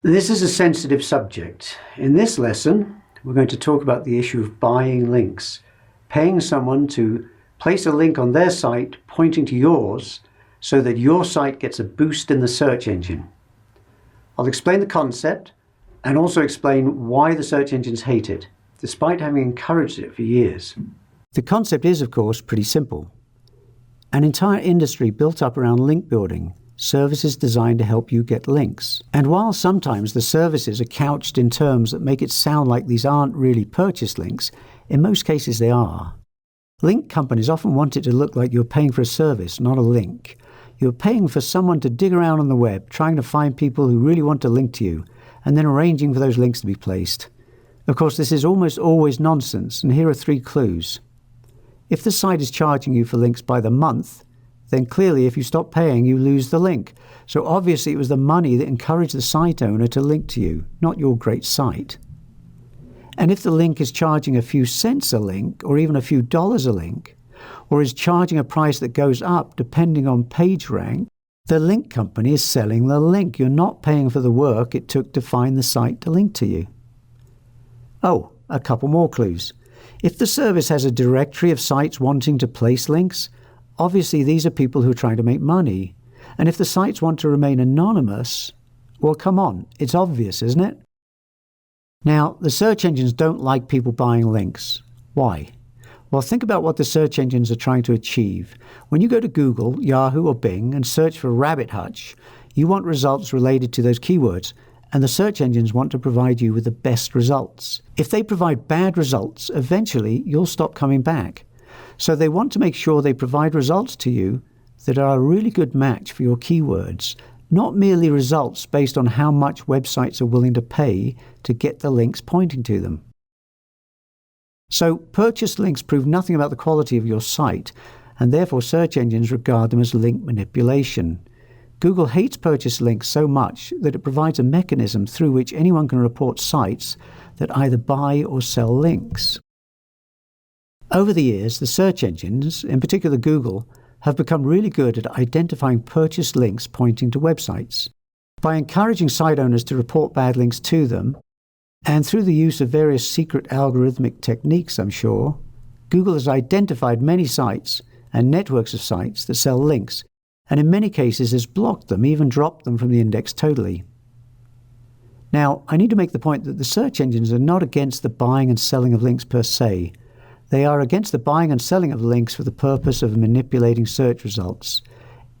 This is a sensitive subject. In this lesson, we're going to talk about the issue of buying links, paying someone to place a link on their site pointing to yours so that your site gets a boost in the search engine. I'll explain the concept and also explain why the search engines hate it, despite having encouraged it for years. The concept is, of course, pretty simple. An entire industry built up around link building, services designed to help you get links. And while sometimes the services are couched in terms that make it sound like these aren't really purchase links, in most cases they are. Link companies often want it to look like you're paying for a service, not a link. You're paying for someone to dig around on the web, trying to find people who really want to link to you, and then arranging for those links to be placed. Of course, this is almost always nonsense, and here are 3 clues. If the site is charging you for links by the month, then clearly if you stop paying, you lose the link. So obviously it was the money that encouraged the site owner to link to you, not your great site. And if the link is charging a few cents a link, or even a few dollars a link, or is charging a price that goes up depending on page rank, the link company is selling the link. You're not paying for the work it took to find the site to link to you. Oh, a couple more clues. If the service has a directory of sites wanting to place links, obviously these are people who are trying to make money. And if the sites want to remain anonymous, well, come on, it's obvious, isn't it? Now, the search engines don't like people buying links. Why? Well, think about what the search engines are trying to achieve. When you go to Google, Yahoo or Bing and search for rabbit hutch, you want results related to those keywords, and the search engines want to provide you with the best results. If they provide bad results, eventually you'll stop coming back. So they want to make sure they provide results to you that are a really good match for your keywords, not merely results based on how much websites are willing to pay to get the links pointing to them. So purchase links prove nothing about the quality of your site, and therefore search engines regard them as link manipulation. Google hates purchase links so much that it provides a mechanism through which anyone can report sites that either buy or sell links. Over the years, the search engines, in particular Google, have become really good at identifying purchase links pointing to websites. By encouraging site owners to report bad links to them, and through the use of various secret algorithmic techniques, I'm sure, Google has identified many sites and networks of sites that sell links, and in many cases has blocked them, even dropped them from the index totally. Now, I need to make the point that the search engines are not against the buying and selling of links per se. They are against the buying and selling of links for the purpose of manipulating search results.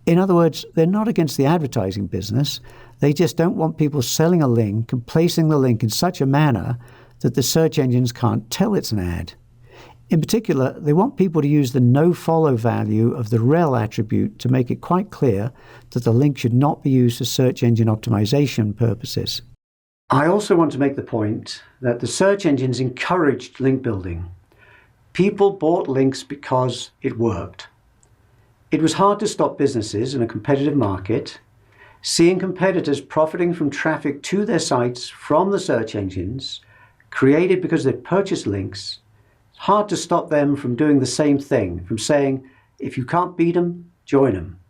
In other words, they're not against the advertising business. They just don't want people selling a link and placing the link in such a manner that the search engines can't tell it's an ad. In particular, they want people to use the no-follow value of the rel attribute to make it quite clear that the link should not be used for search engine optimization purposes. I also want to make the point that the search engines encouraged link building. People bought links because it worked. It was hard to stop businesses in a competitive market. Seeing competitors profiting from traffic to their sites from the search engines, created because they'd purchased links, it's hard to stop them from doing the same thing, from saying, if you can't beat them, join them.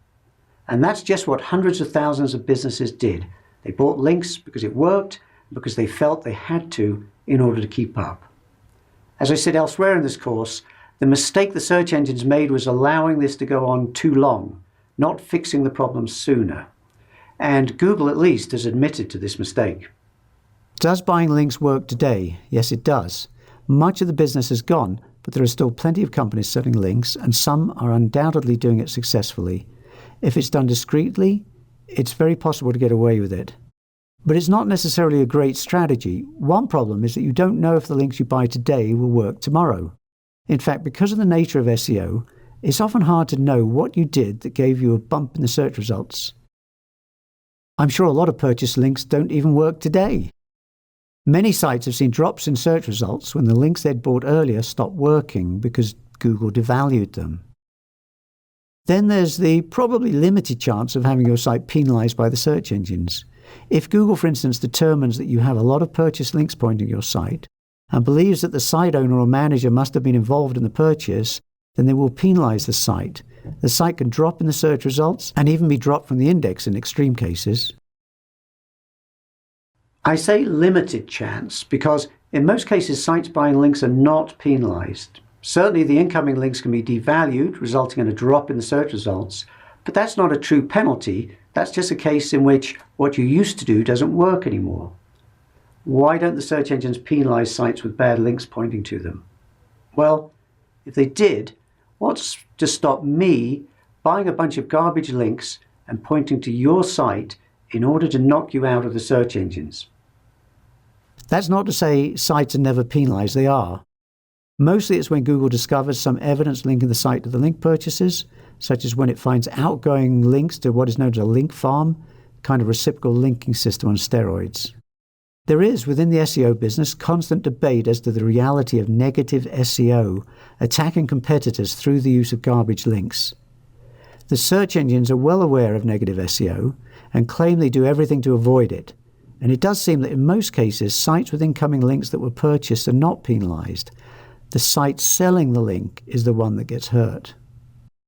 And that's just what hundreds of thousands of businesses did. They bought links because it worked, because they felt they had to in order to keep up. As I said elsewhere in this course, the mistake the search engines made was allowing this to go on too long, not fixing the problem sooner. And Google at least has admitted to this mistake. Does buying links work today? Yes, it does. Much of the business is gone, but there are still plenty of companies selling links, and some are undoubtedly doing it successfully. If it's done discreetly, it's very possible to get away with it. But it's not necessarily a great strategy. One problem is that you don't know if the links you buy today will work tomorrow. In fact, because of the nature of SEO, it's often hard to know what you did that gave you a bump in the search results. I'm sure a lot of purchase links don't even work today. Many sites have seen drops in search results when the links they'd bought earlier stopped working because Google devalued them. Then there's the probably limited chance of having your site penalized by the search engines. If Google, for instance, determines that you have a lot of purchase links pointing to your site and believes that the site owner or manager must have been involved in the purchase, then they will penalize the site. The site can drop in the search results and even be dropped from the index in extreme cases. I say limited chance because in most cases sites buying links are not penalized. Certainly the incoming links can be devalued, resulting in a drop in the search results, but that's not a true penalty. That's just a case in which what you used to do doesn't work anymore. Why don't the search engines penalize sites with bad links pointing to them? Well, if they did, what's to stop me buying a bunch of garbage links and pointing to your site in order to knock you out of the search engines? That's not to say sites are never penalized, they are. Mostly it's when Google discovers some evidence linking the site to the link purchases, such as when it finds outgoing links to what is known as a link farm, kind of reciprocal linking system on steroids. There is, within the SEO business, constant debate as to the reality of negative SEO attacking competitors through the use of garbage links. The search engines are well aware of negative SEO and claim they do everything to avoid it, and it does seem that in most cases, sites with incoming links that were purchased are not penalized. The site selling the link is the one that gets hurt.